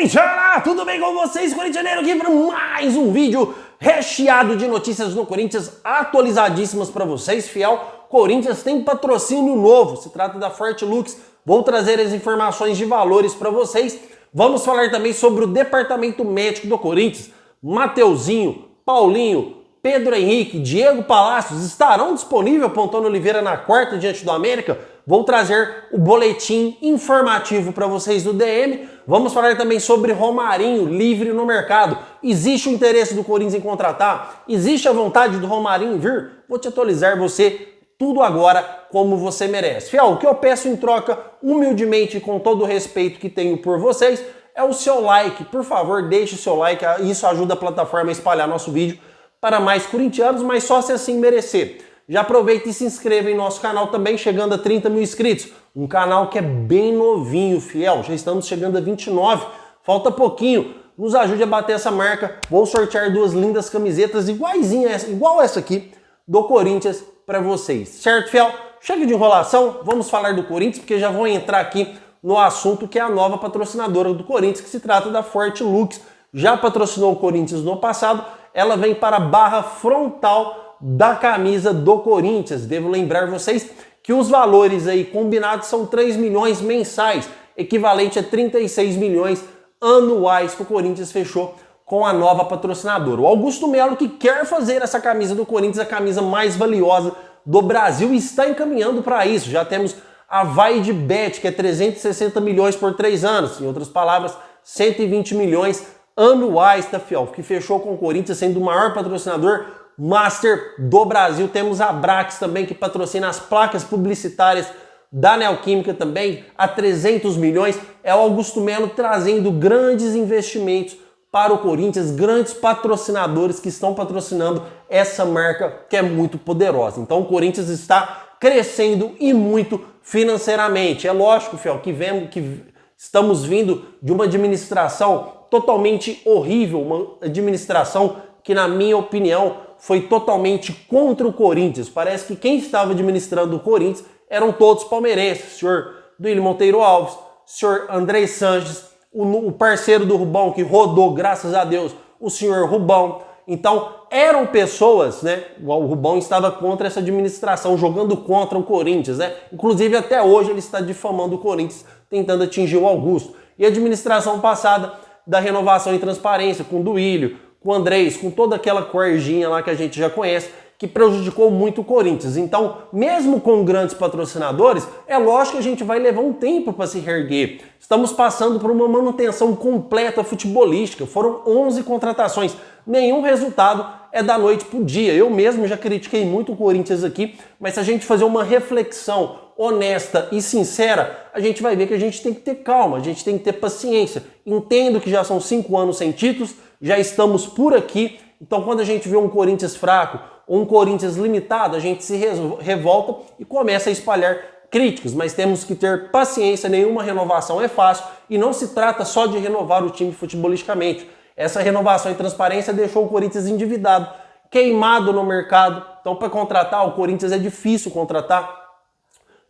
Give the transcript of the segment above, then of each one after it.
Corintiana, tudo bem com vocês? Corintianeiro aqui para mais um vídeo recheado de notícias no Corinthians, atualizadíssimas para vocês, fiel. Corinthians tem patrocínio novo, se trata da Forte Lux. Vou trazer as informações de valores para vocês. Vamos falar também sobre o departamento médico do Corinthians. Mateuzinho, Paulinho, Pedro Henrique, Diego Palacios estarão disponíveis para o Antônio Oliveira na quarta diante do América. Vou trazer o boletim informativo para vocês do DM. Vamos falar também sobre Romarinho livre no mercado. Existe o interesse do Corinthians em contratar? Existe a vontade do Romarinho vir? Vou te atualizar você tudo agora como você merece. Fiel, o que eu peço em troca, humildemente e com todo o respeito que tenho por vocês, é o seu like. Por favor, deixe o seu like, isso ajuda a plataforma a espalhar nosso vídeo para mais corintianos, mas só se assim merecer. Já aproveita e se inscreva em nosso canal também, chegando a 30 mil inscritos. Um canal que é bem novinho, fiel. Já estamos chegando a 29, falta pouquinho. Nos ajude a bater essa marca. Vou sortear duas lindas camisetas igual essa aqui, do Corinthians para vocês. Certo, fiel? Chega de enrolação, vamos falar do Corinthians, porque já vou entrar aqui no assunto que é a nova patrocinadora do Corinthians, que se trata da Forte Lux. Já patrocinou o Corinthians no passado, ela vem para a barra frontal da camisa do Corinthians. Devo lembrar vocês que os valores aí combinados são 3 milhões mensais, equivalente a 36 milhões anuais que o Corinthians fechou com a nova patrocinadora. O Augusto Melo, que quer fazer essa camisa do Corinthians a camisa mais valiosa do Brasil, está encaminhando para isso. Já temos a Vai de Bet, que é 360 milhões por 3 anos. Em outras palavras, 120 milhões anuais, tá, fiel? Que fechou com o Corinthians, sendo o maior patrocinador master do Brasil. Temos a Brax também, que patrocina as placas publicitárias da Neoquímica também, a 300 milhões. É o Augusto Melo trazendo grandes investimentos para o Corinthians, grandes patrocinadores que estão patrocinando essa marca que é muito poderosa. Então o Corinthians está crescendo e muito financeiramente. É lógico, fiel, que estamos vindo de uma administração totalmente horrível, uma administração que, na minha opinião, foi totalmente contra o Corinthians. Parece que quem estava administrando o Corinthians eram todos palmeirenses. O senhor Duílio Monteiro Alves, o senhor André Sanches, o parceiro do Rubão, que rodou, graças a Deus, o senhor Rubão. Então, eram pessoas, né? O Rubão estava contra essa administração, jogando contra o Corinthians, né? Inclusive, até hoje, ele está difamando o Corinthians, tentando atingir o Augusto. E a administração passada da renovação e transparência, com o Duílio, com o Andrés, com toda aquela corjinha lá que a gente já conhece, que prejudicou muito o Corinthians. Então, mesmo com grandes patrocinadores, é lógico que a gente vai levar um tempo para se reerguer. Estamos passando por uma manutenção completa futebolística. Foram 11 contratações. Nenhum resultado é da noite para o dia. Eu mesmo já critiquei muito o Corinthians aqui, mas se a gente fazer uma reflexão honesta e sincera, a gente vai ver que a gente tem que ter calma, a gente tem que ter paciência. Entendo que já são 5 anos sem títulos, já estamos por aqui. Então, quando a gente vê um Corinthians fraco ou um Corinthians limitado, a gente se revolta e começa a espalhar críticas, mas temos que ter paciência, nenhuma renovação é fácil e não se trata só de renovar o time futebolisticamente. Essa renovação e transparência deixou o Corinthians endividado, queimado no mercado. Então, para contratar, o Corinthians é difícil contratar,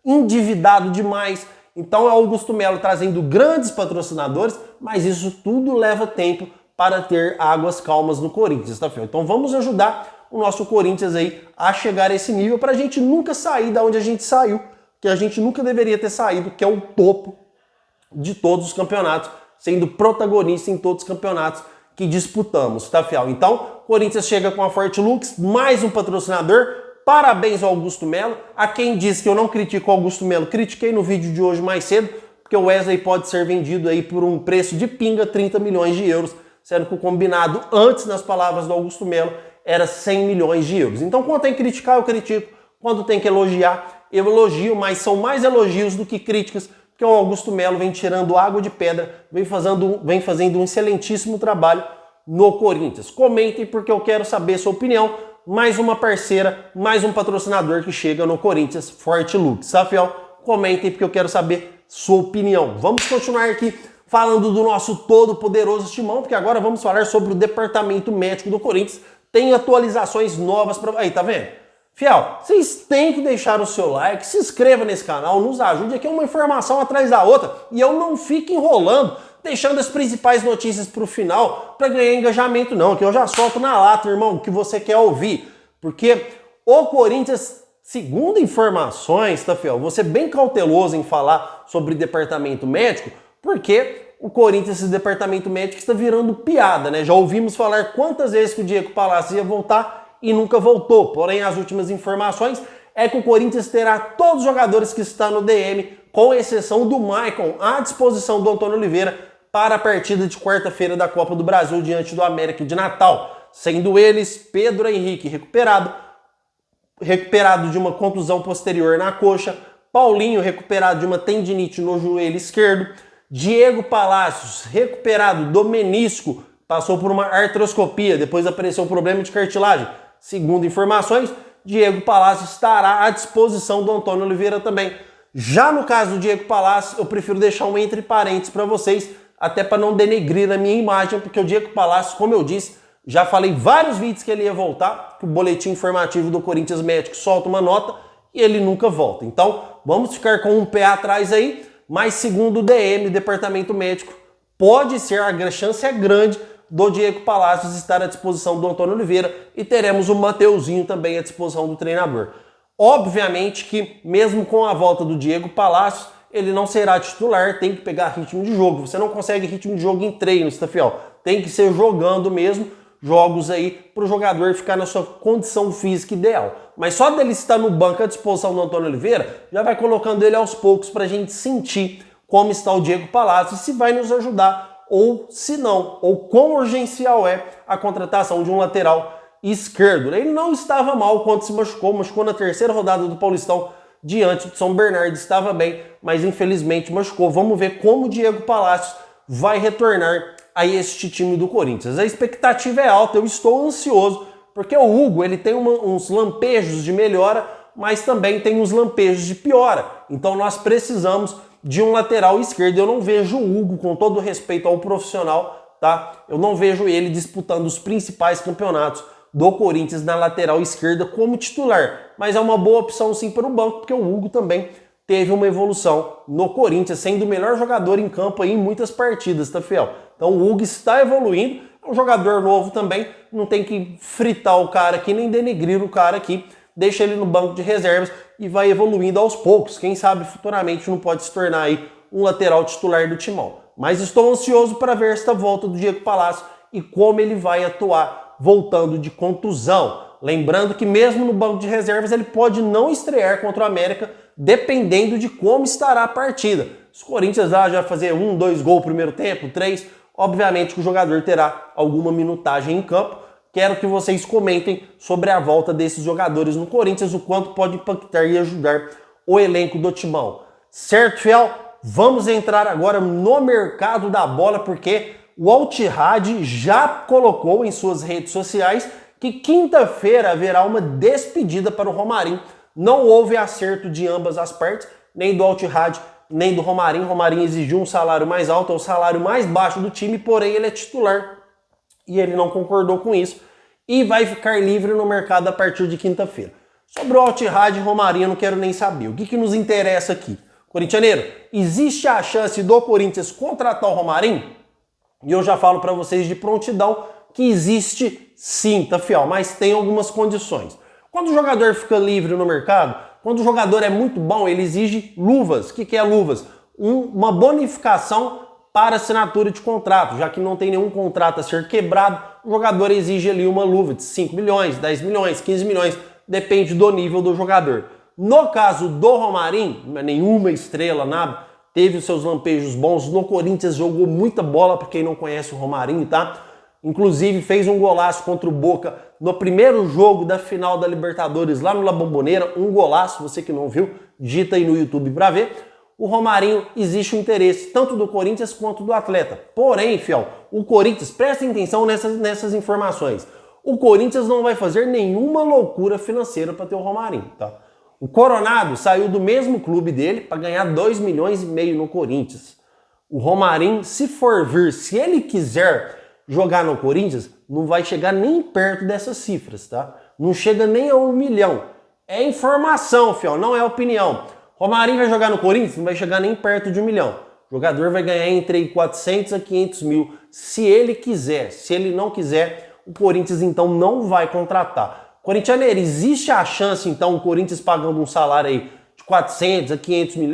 endividado demais. Então, é o Augusto Melo trazendo grandes patrocinadores, mas isso tudo leva tempo para ter águas calmas no Corinthians, tá, filho? Então vamos ajudar o nosso Corinthians aí a chegar a esse nível para a gente nunca sair da onde a gente saiu, que a gente nunca deveria ter saído, que é o topo de todos os campeonatos, sendo protagonista em todos os campeonatos que disputamos, tá, fiel? Então, Corinthians chega com a Forte Lux, mais um patrocinador. Parabéns ao Augusto Melo. A quem disse que eu não critico o Augusto Melo, critiquei no vídeo de hoje mais cedo, porque o Wesley pode ser vendido aí por um preço de pinga, 30 milhões de euros, sendo que o combinado antes, nas palavras do Augusto Melo, era 100 milhões de euros. Então, quando tem que criticar, eu critico. Quando tem que elogiar, eu elogio, mas são mais elogios do que críticas, porque o Augusto Melo vem tirando água de pedra, vem fazendo um excelentíssimo trabalho no Corinthians. Comentem, porque eu quero saber a sua opinião. Mais uma parceira, mais um patrocinador que chega no Corinthians, Forte Lux. Tá, fiel? Comentem, porque eu quero saber sua opinião. Vamos continuar aqui falando do nosso todo-poderoso timão, porque agora vamos falar sobre o departamento médico do Corinthians. Tem atualizações novas para... Aí, tá vendo? Fiel, vocês têm que deixar o seu like, se inscreva nesse canal, nos ajude, aqui é uma informação atrás da outra e eu não fico enrolando, deixando as principais notícias para o final para ganhar engajamento não, que eu já solto na lata, irmão, o que você quer ouvir, porque o Corinthians, segundo informações, tá, Fiel, vou ser bem cauteloso em falar sobre departamento médico, porque o Corinthians, esse departamento médico está virando piada, né? Já ouvimos falar quantas vezes que o Diego Palacio ia voltar e nunca voltou. Porém, as últimas informações é que o Corinthians terá todos os jogadores que estão no DM, com exceção do Maicon, à disposição do Antônio Oliveira para a partida de quarta-feira da Copa do Brasil diante do América de Natal. Sendo eles Pedro Henrique recuperado de uma contusão posterior na coxa, Paulinho recuperado de uma tendinite no joelho esquerdo, Diego Palacios recuperado do menisco, passou por uma artroscopia, depois apareceu um problema de cartilagem. Segundo informações, Diego Palacios estará à disposição do Antônio Oliveira também. Já no caso do Diego Palacios, eu prefiro deixar um entre parênteses para vocês, até para não denegrir a minha imagem, porque o Diego Palacios, como eu disse, já falei vários vídeos que ele ia voltar, que o boletim informativo do Corinthians Médico solta uma nota e ele nunca volta. Então, vamos ficar com um pé atrás aí, mas segundo o DM, Departamento Médico, pode ser, a chance é grande do Diego Palacios estar à disposição do Antônio Oliveira e teremos o Mateuzinho também à disposição do treinador. Obviamente que, mesmo com a volta do Diego Palacios, ele não será titular, tem que pegar ritmo de jogo. Você não consegue ritmo de jogo em treino, está fiel. Tem que ser jogando mesmo jogos aí para o jogador ficar na sua condição física ideal. Mas só dele estar no banco à disposição do Antônio Oliveira, já vai colocando ele aos poucos para a gente sentir como está o Diego Palacios e se vai nos ajudar ou se não, ou quão urgencial é a contratação de um lateral esquerdo. Ele não estava mal quando se machucou na terceira rodada do Paulistão diante de São Bernardo, estava bem, mas infelizmente machucou. Vamos ver como o Diego Palacios vai retornar a este time do Corinthians. A expectativa é alta, eu estou ansioso, porque o Hugo ele tem uns lampejos de melhora, mas também tem uns lampejos de piora. Então nós precisamos de um lateral esquerdo. Eu não vejo o Hugo, com todo respeito ao profissional, tá? Eu não vejo ele disputando os principais campeonatos do Corinthians na lateral esquerda como titular. Mas é uma boa opção sim para o banco, porque o Hugo também teve uma evolução no Corinthians, sendo o melhor jogador em campo aí em muitas partidas, tá, fiel? Então o Hugo está evoluindo, é um jogador novo também, não tem que fritar o cara aqui, nem denegrir o cara aqui, deixa ele no banco de reservas e vai evoluindo aos poucos. Quem sabe futuramente não pode se tornar aí um lateral titular do timão. Mas estou ansioso para ver esta volta do Diego Palacios e como ele vai atuar voltando de contusão. Lembrando que mesmo no banco de reservas ele pode não estrear contra o América, dependendo de como estará a partida. Se o Corinthians já fazer 1, 2 gols no primeiro tempo, 3, obviamente que o jogador terá alguma minutagem em campo. Quero que vocês comentem sobre a volta desses jogadores no Corinthians, o quanto pode impactar e ajudar o elenco do timão. Certo, fiel? Vamos entrar agora no mercado da bola, porque o Al-Ittihad já colocou em suas redes sociais que quinta-feira haverá uma despedida para o Romarinho. Não houve acerto de ambas as partes, nem do Al-Ittihad, nem do Romarinho. O Romarinho exigiu um salário mais alto, é o salário mais baixo do time, porém ele é titular. E ele não concordou com isso e vai ficar livre no mercado a partir de quinta-feira. Sobre o Al-Ittihad e Romarinho, eu não quero nem saber. O que nos interessa aqui? Corintianeiro, existe a chance do Corinthians contratar o Romarinho? E eu já falo para vocês de prontidão que existe sim, tá, fiel? Mas tem algumas condições. Quando o jogador fica livre no mercado, quando o jogador é muito bom, ele exige luvas. O que é luvas? Uma bonificação para assinatura de contrato, já que não tem nenhum contrato a ser quebrado, o jogador exige ali uma luva de 5 milhões, 10 milhões, 15 milhões, depende do nível do jogador. No caso do Romarinho, nenhuma estrela, nada, teve os seus lampejos bons, no Corinthians jogou muita bola, para quem não conhece o Romarinho, tá? Inclusive fez um golaço contra o Boca no primeiro jogo da final da Libertadores lá no La Bombonera, um golaço, você que não viu, digita aí no YouTube para ver. O Romarinho, existe um interesse tanto do Corinthians quanto do atleta. Porém, fiel, o Corinthians, prestem atenção nessas informações. O Corinthians não vai fazer nenhuma loucura financeira para ter o Romarinho, tá? O Coronado saiu do mesmo clube dele para ganhar 2,5 milhões no Corinthians. O Romarinho, se for vir, se ele quiser jogar no Corinthians, não vai chegar nem perto dessas cifras, tá? Não chega nem a 1 milhão. É informação, fiel, não é opinião. Romarinho vai jogar no Corinthians? Não vai chegar nem perto de 1 milhão. O jogador vai ganhar entre 400 a 500 mil, se ele quiser. Se ele não quiser, o Corinthians então não vai contratar. Corintianeiro, existe a chance então o Corinthians pagando um salário aí de 400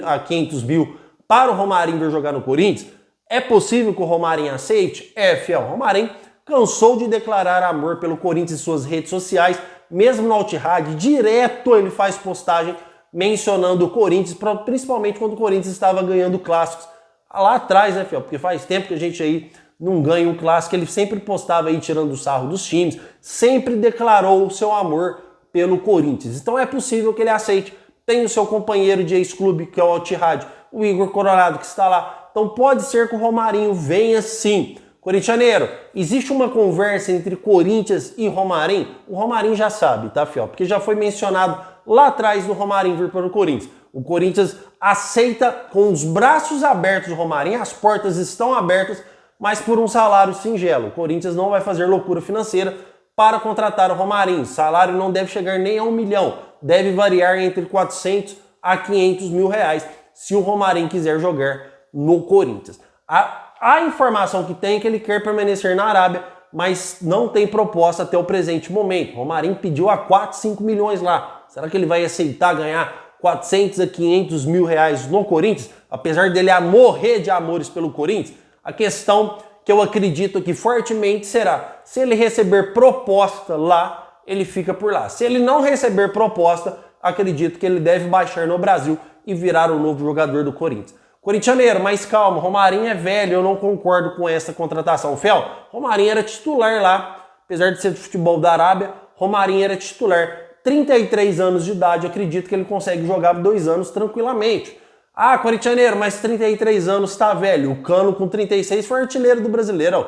a 500 mil para o Romarinho vir jogar no Corinthians? É possível que o Romarinho aceite? É, fiel. O Romarinho cansou de declarar amor pelo Corinthians em suas redes sociais, mesmo no Altirad, direto ele faz postagem mencionando o Corinthians, principalmente quando o Corinthians estava ganhando clássicos lá atrás, né, fiel? Porque faz tempo que a gente aí não ganha um clássico, ele sempre postava aí tirando o sarro dos times, sempre declarou o seu amor pelo Corinthians. Então é possível que ele aceite. Tem o seu companheiro de ex-clube, que é o Altirad, o Igor Coronado, que está lá. Então pode ser que o Romarinho venha sim. Corintianeiro, existe uma conversa entre Corinthians e Romarinho? O Romarinho já sabe, tá, fiel? Porque já foi mencionado lá atrás do Romarinho vir para o Corinthians. O Corinthians aceita com os braços abertos o Romarinho, as portas estão abertas, mas por um salário singelo. O Corinthians não vai fazer loucura financeira para contratar o Romarinho. O salário não deve chegar nem a 1 milhão, deve variar entre 400 a 500 mil reais se o Romarinho quiser jogar no Corinthians. A informação que tem é que ele quer permanecer na Arábia, mas não tem proposta até o presente momento. O Romarinho pediu a 4, 5 milhões lá. Será que ele vai aceitar ganhar 400 a 500 mil reais no Corinthians? Apesar dele morrer de amores pelo Corinthians, a questão que eu acredito que fortemente será, se ele receber proposta lá, ele fica por lá. Se ele não receber proposta, acredito que ele deve baixar no Brasil e virar o novo jogador do Corinthians. Corintianeiro, mas calma, Romarinho é velho, eu não concordo com essa contratação. Fel, Romarinho era titular lá, apesar de ser de futebol da Arábia, Romarinho era titular. 33 anos de idade, acredito que ele consegue jogar 2 anos tranquilamente. Ah, corintianeiro, mas 33 anos tá velho. O Cano com 36 foi artilheiro do Brasileirão.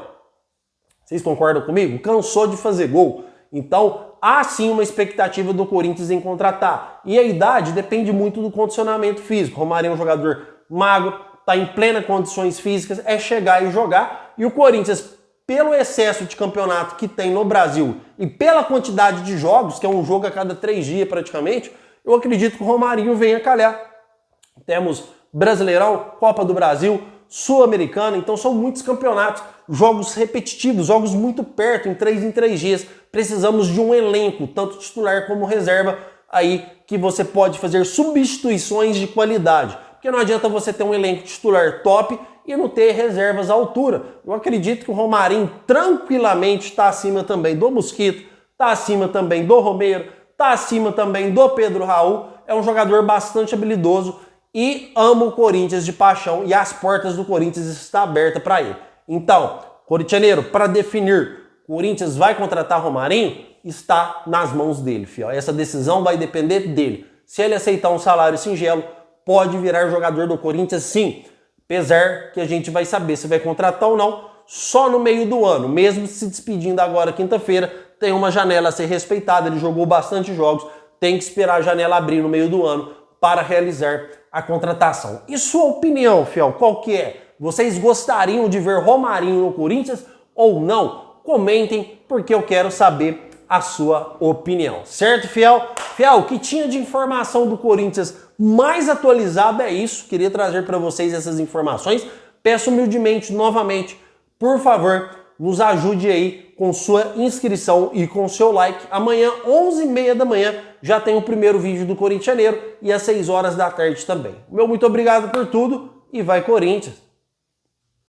Vocês concordam comigo? Cansou de fazer gol. Então, há sim uma expectativa do Corinthians em contratar. E a idade depende muito do condicionamento físico. Romarinho é um jogador magro, está em plena condições físicas, é chegar e jogar. E o Corinthians, pelo excesso de campeonato que tem no Brasil e pela quantidade de jogos, que é um jogo a cada 3 dias praticamente, eu acredito que o Romarinho venha calhar. Temos Brasileirão, Copa do Brasil, Sul-Americana, então são muitos campeonatos, jogos repetitivos, jogos muito perto, em 3 dias. Precisamos de um elenco, tanto titular como reserva, aí que você pode fazer substituições de qualidade. Porque não adianta você ter um elenco titular top e não ter reservas à altura. Eu acredito que o Romarinho tranquilamente está acima também do Mosquito, está acima também do Romero, está acima também do Pedro Raul. É um jogador bastante habilidoso e ama o Corinthians de paixão e as portas do Corinthians estão abertas para ele. Então, corintianeiro, para definir, o Corinthians vai contratar Romarinho? Está nas mãos dele, fiel. Essa decisão vai depender dele. Se ele aceitar um salário singelo, pode virar jogador do Corinthians sim, apesar que a gente vai saber se vai contratar ou não só no meio do ano, mesmo se despedindo agora quinta-feira, tem uma janela a ser respeitada, ele jogou bastante jogos, tem que esperar a janela abrir no meio do ano para realizar a contratação. E sua opinião, fiel, qual que é? Vocês gostariam de ver Romarinho no Corinthians ou não? Comentem, porque eu quero saber a sua opinião, certo, fiel? Fiel, o que tinha de informação do Corinthians mais atualizada é isso. Queria trazer para vocês essas informações. Peço humildemente, novamente, por favor, nos ajude aí com sua inscrição e com seu like. Amanhã, 11h30 da manhã, já tem o primeiro vídeo do Corintianeiro e às 6 horas da tarde também. Meu muito obrigado por tudo e vai Corinthians!